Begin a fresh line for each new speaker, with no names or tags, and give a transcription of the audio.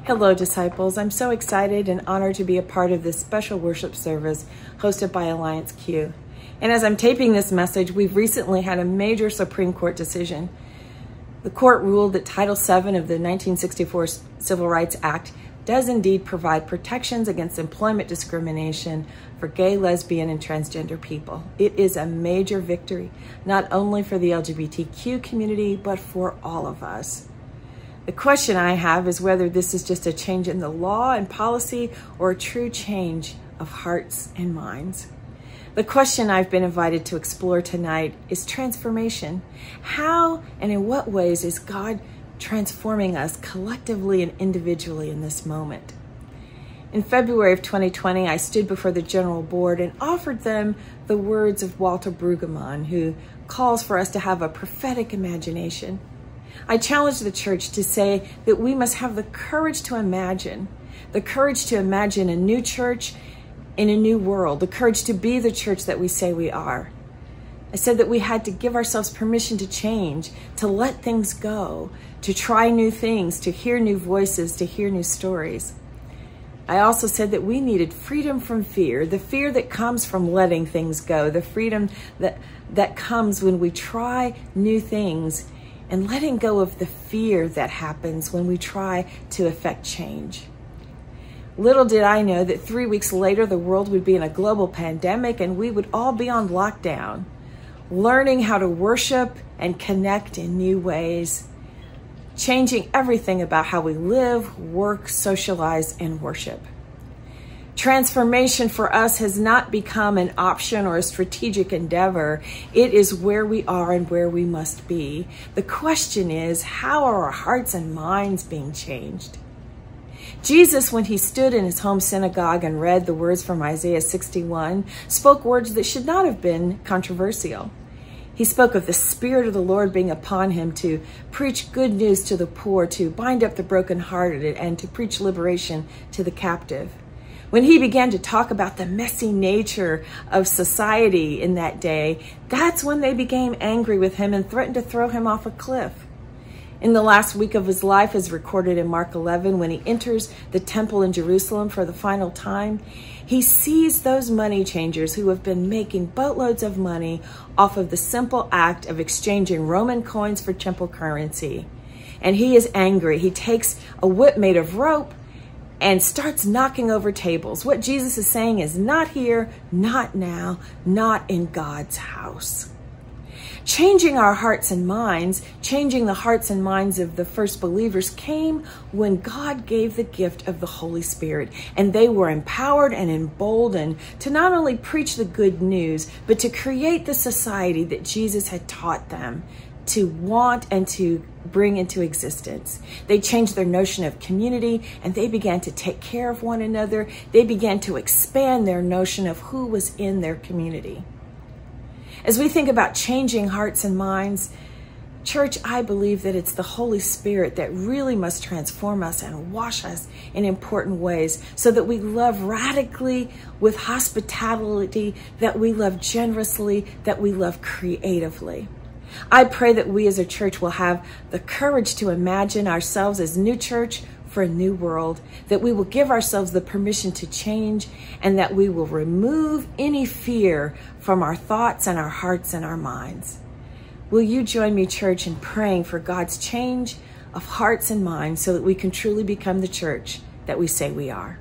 Hello, disciples. I'm so excited and honored to be a part of this special worship service hosted by Alliance Q. And as I'm taping this message, we've recently had a major Supreme Court decision. The court ruled that Title VII of the 1964 Civil Rights Act does indeed provide protections against employment discrimination for gay, lesbian, and transgender people. It is a major victory, not only for the LGBTQ community, but for all of us. The question I have is whether this is just a change in the law and policy or a true change of hearts and minds. The question I've been invited to explore tonight is transformation. How and in what ways is God transforming us collectively and individually in this moment? In February of 2020, I stood before the General Board and offered them the words of Walter Brueggemann, who calls for us to have a prophetic imagination. I challenged the church to say that we must have the courage to imagine a new church in a new world, the courage to be the church that we say we are. I said that we had to give ourselves permission to change, to let things go, to try new things, to hear new voices, to hear new stories. I also said that we needed freedom from fear, the fear that comes from letting things go, the freedom that comes when we try new things, and letting go of the fear that happens when we try to effect change. Little did I know that 3 weeks later, the world would be in a global pandemic and we would all be on lockdown, learning how to worship and connect in new ways, changing everything about how we live, work, socialize, and worship. Transformation for us has not become an option or a strategic endeavor. It is where we are and where we must be. The question is, how are our hearts and minds being changed? Jesus, when he stood in his home synagogue and read the words from Isaiah 61, spoke words that should not have been controversial. He spoke of the Spirit of the Lord being upon him to preach good news to the poor, to bind up the brokenhearted, and to preach liberation to the captive. When he began to talk about the messy nature of society in that day, that's when they became angry with him and threatened to throw him off a cliff. In the last week of his life, as recorded in Mark 11, when he enters the temple in Jerusalem for the final time, he sees those money changers who have been making boatloads of money off of the simple act of exchanging Roman coins for temple currency. And he is angry. He takes a whip made of rope and starts knocking over tables. What Jesus is saying is not here, not now, not in God's house. Changing our hearts and minds, changing the hearts and minds of the first believers came when God gave the gift of the Holy Spirit, and they were empowered and emboldened to not only preach the good news, but to create the society that Jesus had taught them to want and to bring into existence. They changed their notion of community and they began to take care of one another. They began to expand their notion of who was in their community. As we think about changing hearts and minds, church, I believe that it's the Holy Spirit that really must transform us and wash us in important ways so that we love radically with hospitality, that we love generously, that we love creatively. I pray that we as a church will have the courage to imagine ourselves as new church for a new world, that we will give ourselves the permission to change, and that we will remove any fear from our thoughts and our hearts and our minds. Will you join me, church, in praying for God's change of hearts and minds so that we can truly become the church that we say we are?